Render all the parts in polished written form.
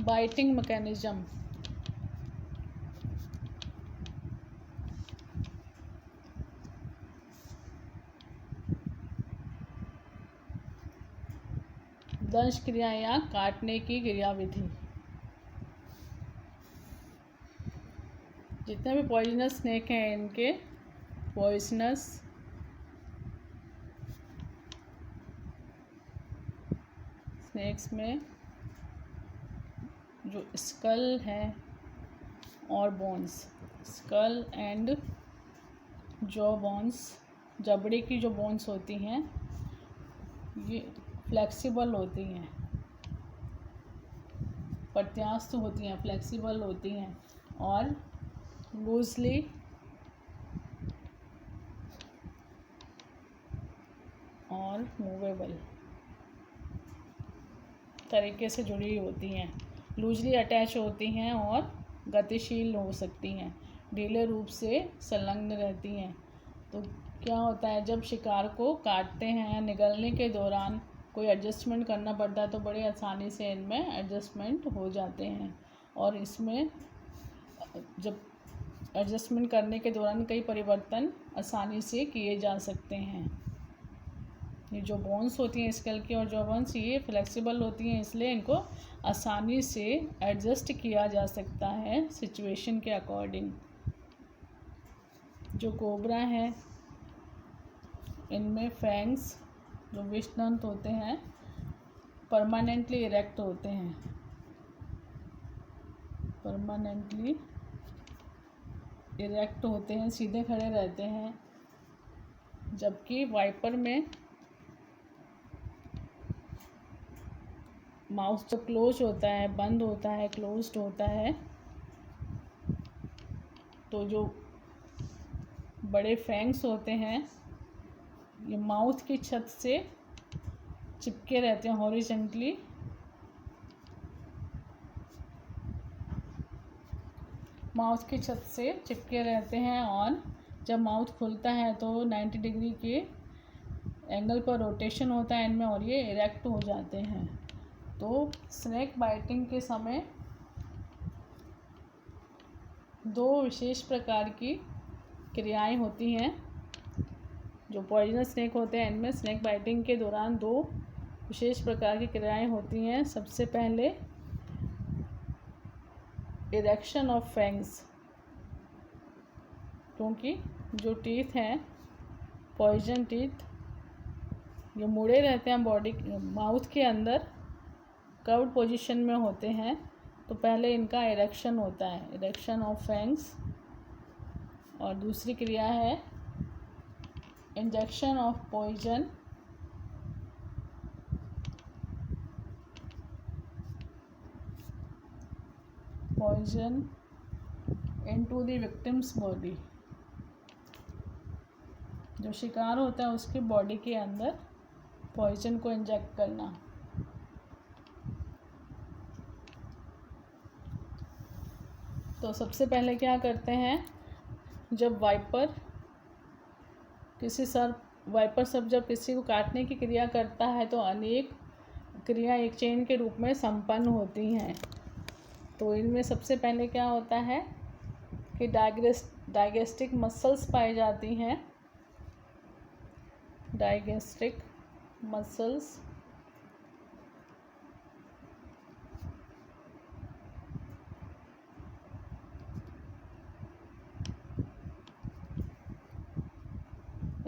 Biting mechanism. दंश क्रिया या काटने की क्रियाविधि। जितने भी पॉइजनस स्नेक हैं इनके पॉइजनस स्नेक्स में जो स्कल है और bones, skull and jaw bones, जबड़े की जो बोन्स होती हैं ये फ्लेक्सिबल होती हैं, प्रत्यास्थ होती हैं, फ्लेक्सिबल होती हैं और लूजली और मूवेबल तरीके से जुड़ी होती हैं, लूजली अटैच होती हैं और गतिशील हो सकती हैं, ढीले रूप से संलग्न रहती हैं। तो क्या होता है, जब शिकार को काटते हैं या निगलने के दौरान कोई एडजस्टमेंट करना पड़ता है तो बड़ी आसानी से इनमें एडजस्टमेंट हो जाते हैं। और इसमें जब एडजस्टमेंट करने के दौरान कई परिवर्तन आसानी से किए जा सकते हैं। ये जो बोन्स होती हैं स्कल की और जॉ बोन्स ये फ्लेक्सिबल होती हैं, इसलिए इनको आसानी से एडजस्ट किया जा सकता है सिचुएशन के अकॉर्डिंग। जो कोबरा है इनमें फैंग्स जो विषदंत होते हैं परमानेंटली इरेक्ट होते हैं, परमानेंटली इरेक्ट होते हैं, सीधे खड़े रहते हैं। जबकि वाइपर में माउथ जब क्लोज होता है, बंद होता है, क्लोज्ड होता है, तो जो बड़े फैंग्स होते हैं ये माउथ की छत से चिपके रहते हैं हॉरिजॉन्टली, माउथ की छत से चिपके रहते हैं और जब माउथ खुलता है तो 90 डिग्री के एंगल पर रोटेशन होता है इनमें और ये इरेक्ट हो जाते हैं। तो स्नेक बाइटिंग के समय दो विशेष प्रकार की क्रियाएं होती हैं। जो पॉइजनस स्नेक होते हैं इनमें स्नेक बाइटिंग के दौरान दो विशेष प्रकार की क्रियाएं होती हैं। सबसे पहले इरेक्शन ऑफ फैंग्स, क्योंकि जो टीथ हैं पॉइजन टीथ ये मुड़े रहते हैं बॉडी माउथ के अंदर कर्व्ड पोजीशन में होते हैं, तो पहले इनका इरेक्शन होता है, इरेक्शन ऑफ फैंग्स। और दूसरी क्रिया है injection of poison into the victim's body. जो शिकार होता है उसके बॉडी के अंदर पॉइजन को इंजेक्ट करना। तो सबसे पहले क्या करते हैं, जब वाइपर सर्प जब किसी को काटने की क्रिया करता है तो अनेक क्रिया एक चेन के रूप में संपन्न होती हैं। तो इनमें सबसे पहले क्या होता है कि डाइगेस्टिक मसल्स पाई जाती हैं, डाइगेस्टिक मसल्स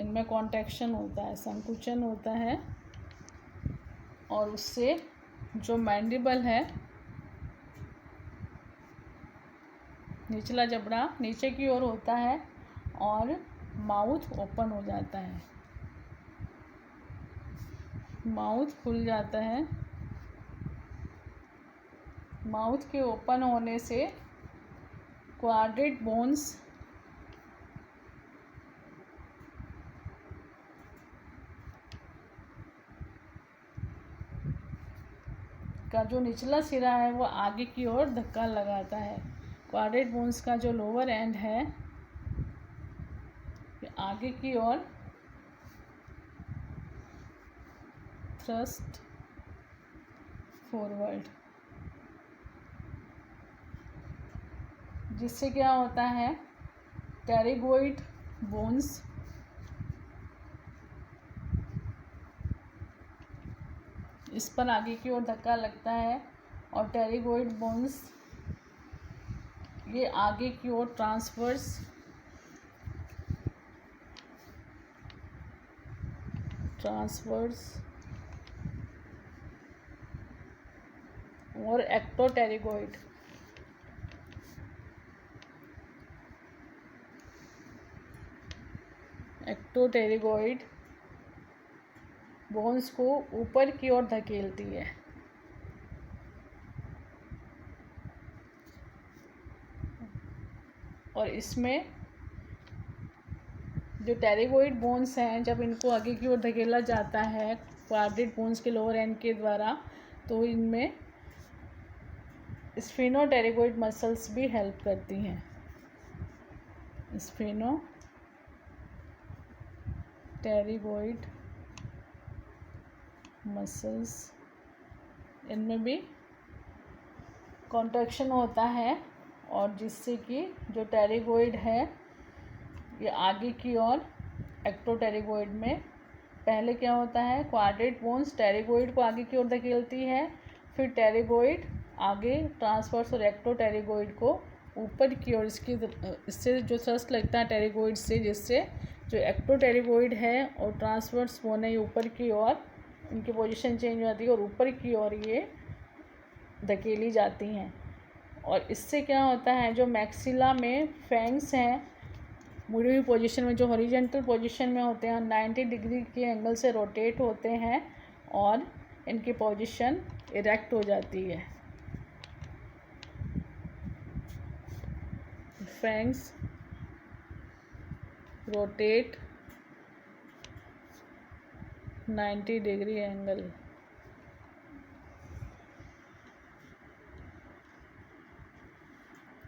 इनमें कॉन्ट्रैक्शन होता है, संकुचन होता है और उससे जो मैंडिबल है निचला जबड़ा नीचे की ओर होता है और माउथ ओपन हो जाता है, माउथ खुल जाता है। माउथ के ओपन होने से क्वाड्रेट बोन्स का जो निचला सिरा है वो आगे की ओर धक्का लगाता है। क्वाड्रेट बोन्स का जो लोअर एंड है आगे की ओर थ्रस्ट फॉरवर्ड, जिससे क्या होता है, टेरिगोइड बोन्स इस पर आगे की ओर धक्का लगता है और टेरिगोइड बोन्स ये आगे की ओर ट्रांसवर्स और एक्टोटेरिगोइड बोन्स को ऊपर की ओर धकेलती है। और इसमें जो टेरिगोइड बोन्स हैं, जब इनको आगे की ओर धकेला जाता है क्वाड्रेट बोन्स के लोअर एंड के द्वारा, तो इनमें स्फेनोटेरिगोइड मसल्स भी हेल्प करती हैं। स्फेनोटेरिगोइड मसल्स, इनमें भी कॉन्ट्रैक्शन होता है और जिससे कि जो टेरिगोइड है ये आगे की ओर एक्टोटेरिगोइड में पहले क्या होता है, क्वाड्रेट बोन्स टेरिगोइड को आगे की ओर धकेलती है, फिर टेरिगोइड आगे ट्रांसवर्स और एक्टोटेरिगोइड को ऊपर की ओर इससे जो थ्रस्ट लगता है टेरिगोइड से, जिससे जो एक्टोटेरिगोइड है और ट्रांसवर्स बोन है ऊपर की ओर इनकी पोजीशन चेंज हो जाती है और ऊपर की ओर ये धकेली जाती हैं। और इससे क्या होता है, जो मैक्सिला में फैंग्स हैं मुड़ी हुई पोजीशन में, जो हॉरिजॉन्टल पोजीशन में होते हैं, 90 डिग्री के एंगल से रोटेट होते हैं और इनकी पोजीशन इरेक्ट हो जाती है। Fangs rotate 90 degree angle,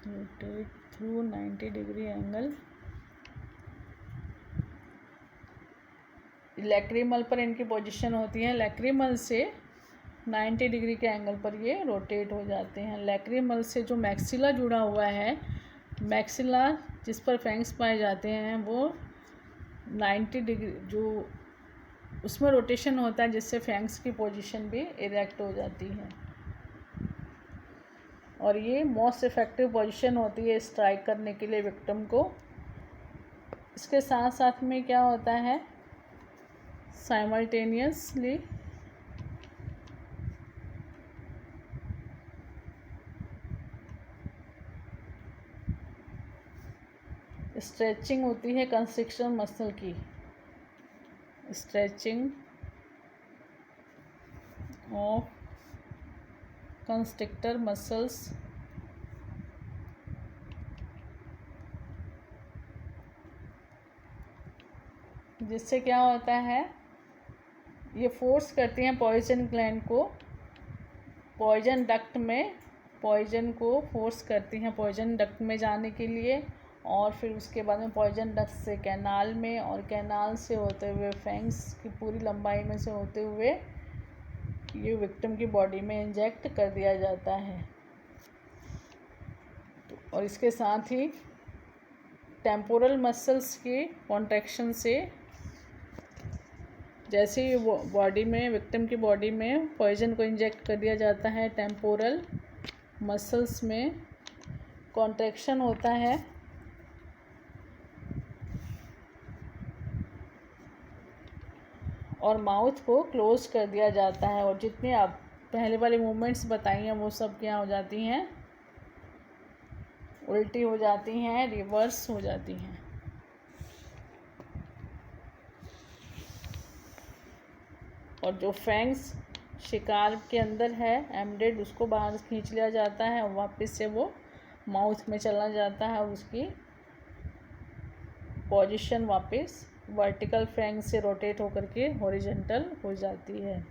rotate through 90 degree angle. Lacrimal पर इनकी पोजीशन होती है, लैक्रिमल से 90 डिग्री के एंगल पर ये रोटेट हो जाते हैं। लैक्रिमल से जो मैक्सिला जुड़ा हुआ है, मैक्सिला जिस पर फैंग्स पाए जाते हैं, वो 90 डिग्री जो उसमें रोटेशन होता है, जिससे फैंग्स की पोजीशन भी इरेक्ट हो जाती है। और ये मोस्ट इफ़ेक्टिव पोजीशन होती है स्ट्राइक करने के लिए विक्टिम को। इसके साथ साथ में क्या होता है, साइमल्टेनियसली स्ट्रेचिंग होती है कंस्ट्रिक्टर मसल की, स्ट्रेचिंग ऑफ कंस्ट्रिक्टर मसल्स, जिससे क्या होता है, ये फोर्स करती हैं पॉइजन ग्लैंड को पॉइजन डक्ट में, पॉइजन को फोर्स करती हैं पॉइजन डक्ट में जाने के लिए, और फिर उसके बाद में पॉइजन डक्ट से कैनाल में, और कैनाल से होते हुए फैंग्स की पूरी लंबाई में से होते हुए ये विक्टिम की बॉडी में इंजेक्ट कर दिया जाता है। और इसके साथ ही टेम्पोरल मसल्स की कॉन्ट्रैक्शन से, जैसे ही बॉडी में विक्टिम की बॉडी में पॉइजन को इंजेक्ट कर दिया जाता है, टेम्पोरल मसल्स में कॉन्ट्रैक्शन होता है और माउथ को क्लोज कर दिया जाता है। और जितने आप पहले वाले मूवमेंट्स बताई हैं वो सब क्या हो जाती हैं, उल्टी हो जाती हैं, रिवर्स हो जाती हैं। और जो फैंग्स शिकार के अंदर है एम्बेडेड, उसको बाहर खींच लिया जाता है और वापस से वो माउथ में चला जाता है, उसकी पोजीशन वापस वर्टिकल फैंग से रोटेट होकर के हॉरिजॉन्टल हो जाती है।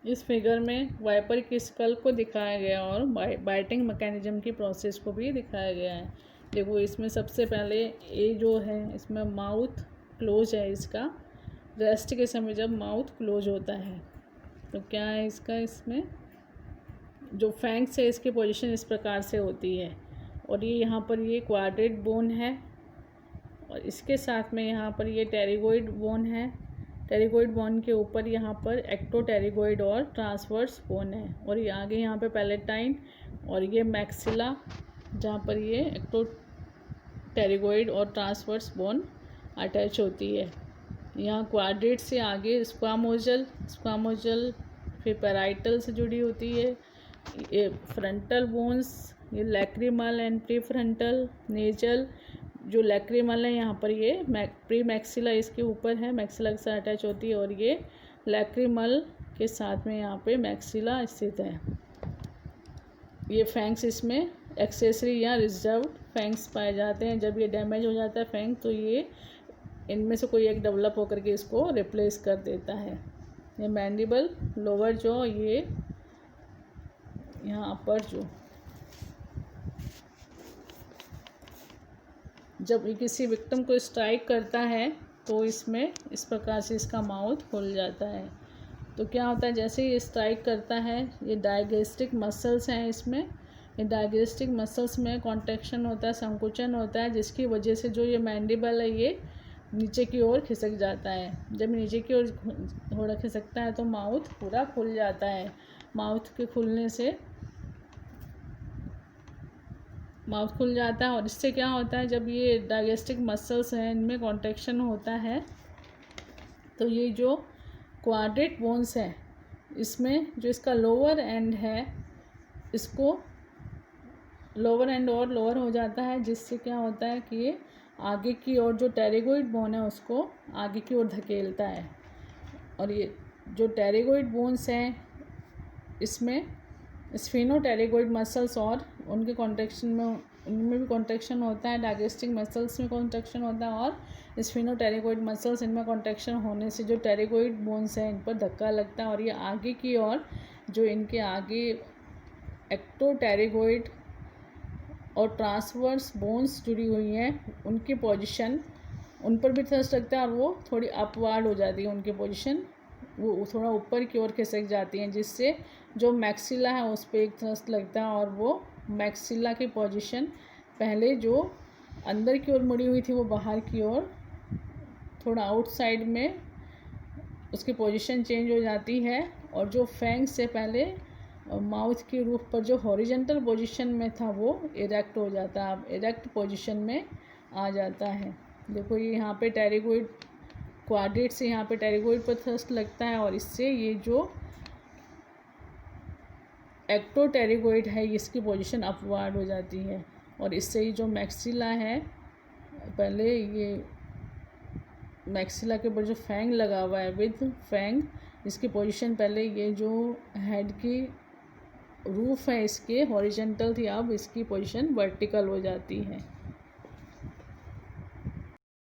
इस फिगर में वाइपर की स्कल को दिखाया गया और बाइटिंग मैकेनिज्म की प्रोसेस को भी दिखाया गया है। देखो इसमें सबसे पहले ये जो है, इसमें माउथ क्लोज है, इसका रेस्ट के समय जब माउथ क्लोज होता है तो क्या है इसका, इसमें जो फैंक्स है इसकी पोजीशन इस प्रकार से होती है। और ये यहाँ पर ये क्वाड्रेट बोन है और इसके साथ में यहाँ पर ये टेरिगोइड बोन है। टेरिगोइड बोन के ऊपर यहाँ पर एक्टोटेरिगोइड और ट्रांसवर्स बोन है। और ये आगे यहाँ पे पैलेटाइन और ये मैक्सिला जहाँ पर ये एक्टोटेरिगोइड और ट्रांसवर्स बोन अटैच होती है। यहाँ क्वाड्रेट से आगे स्क्वामोजल फिर पैराइटल से जुड़ी होती है। ये फ्रंटल बोन्स, ये लैक्रिमल एंड प्रीफ्रंटल, नेजल। जो लैक्रिमल है यहाँ पर ये प्री मैक्सिला इसके ऊपर है, मैक्सिला के साथ अटैच होती है। और ये लैक्रिमल के साथ में यहाँ पे मैक्सिला स्थित है। ये फैंक्स इसमें एक्सेसरी या रिजर्व्ड फैंक्स पाए जाते हैं। जब ये डैमेज हो जाता है फैंक तो ये इनमें से कोई एक डेवलप होकर के इसको रिप्लेस कर देता है। ये मैंडिबल, लोअर जॉ, ये यहाँ अपर जॉ। जब ये किसी विक्टिम को स्ट्राइक करता है तो इसमें इस प्रकार से इसका माउथ खुल जाता है। तो क्या होता है, जैसे ये स्ट्राइक करता है, ये डायगेस्टिक मसल्स हैं इसमें। ये डायगेस्टिक मसल्स में कॉन्ट्रैक्शन होता है, संकुचन होता है, जिसकी वजह से जो ये मैंडिबल है ये नीचे की ओर खिसक जाता है। जब नीचे की ओर थोड़ा खिसकता है तो माउथ पूरा खुल जाता है। माउथ के खुलने से माउथ खुल जाता है और इससे क्या होता है, जब ये डायगेस्टिक मसल्स हैं इनमें कॉन्ट्रैक्शन होता है तो ये जो क्वाड्रेट बोन्स है इसमें जो इसका लोअर एंड है इसको लोअर एंड और लोअर हो जाता है, जिससे क्या होता है कि ये आगे की ओर जो टेरिगोइड बोन है उसको आगे की ओर धकेलता है। और ये जो टेरिगोइड बोन्स हैं इसमें स्फेनोटेरिगोइड मसल्स और उनके कॉन्ट्रैक्शन में उनमें भी कॉन्ट्रैक्शन होता है। डायगेस्टिक मसल्स में कॉन्ट्रैक्शन होता है और स्फेनोटेरिगोइड मसल्स, इनमें कॉन्ट्रैक्शन होने से जो टेरिगोइड बोन्स हैं इन पर धक्का लगता है और ये आगे की ओर जो इनके आगे एक्टोटेरिगोइड और ट्रांसवर्स बोन्स जुड़ी हुई हैं उनकी पोजीशन, उन पर भी थ्रस्ट लगता है और वो थोड़ी अपवार्ड हो जाती है उनकी पोजीशन, वो थोड़ा ऊपर की ओर खिसक जाती हैं, जिससे जो मैक्सिला है उस पर एक थ्रस्ट लगता है और वो मैक्सिला की पोजीशन पहले जो अंदर की ओर मुड़ी हुई थी वो बाहर की ओर थोड़ा आउटसाइड में उसकी पोजीशन चेंज हो जाती है। और जो फैंग से पहले माउथ की रूफ पर जो हॉरिजॉन्टल पोजीशन में था वो इरेक्ट हो जाता है, अब इरेक्ट पोजीशन में आ जाता है। देखो ये यहाँ पे टेरिगोइड क्वाड्रेट से यहाँ पे टेरिगोइड पर थ्रस्ट लगता है और इससे ये जो एक्टोटेरिगोइड है इसकी पोजीशन अपवार्ड हो जाती है और इससे ही जो मैक्सिला है, पहले ये मैक्सिला के ऊपर जो फैंग लगा हुआ है विद फैंग, इसकी पोजीशन पहले ये जो हेड की रूफ है इसके हॉरिजॉन्टल थी, अब इसकी पोजीशन वर्टिकल हो जाती है।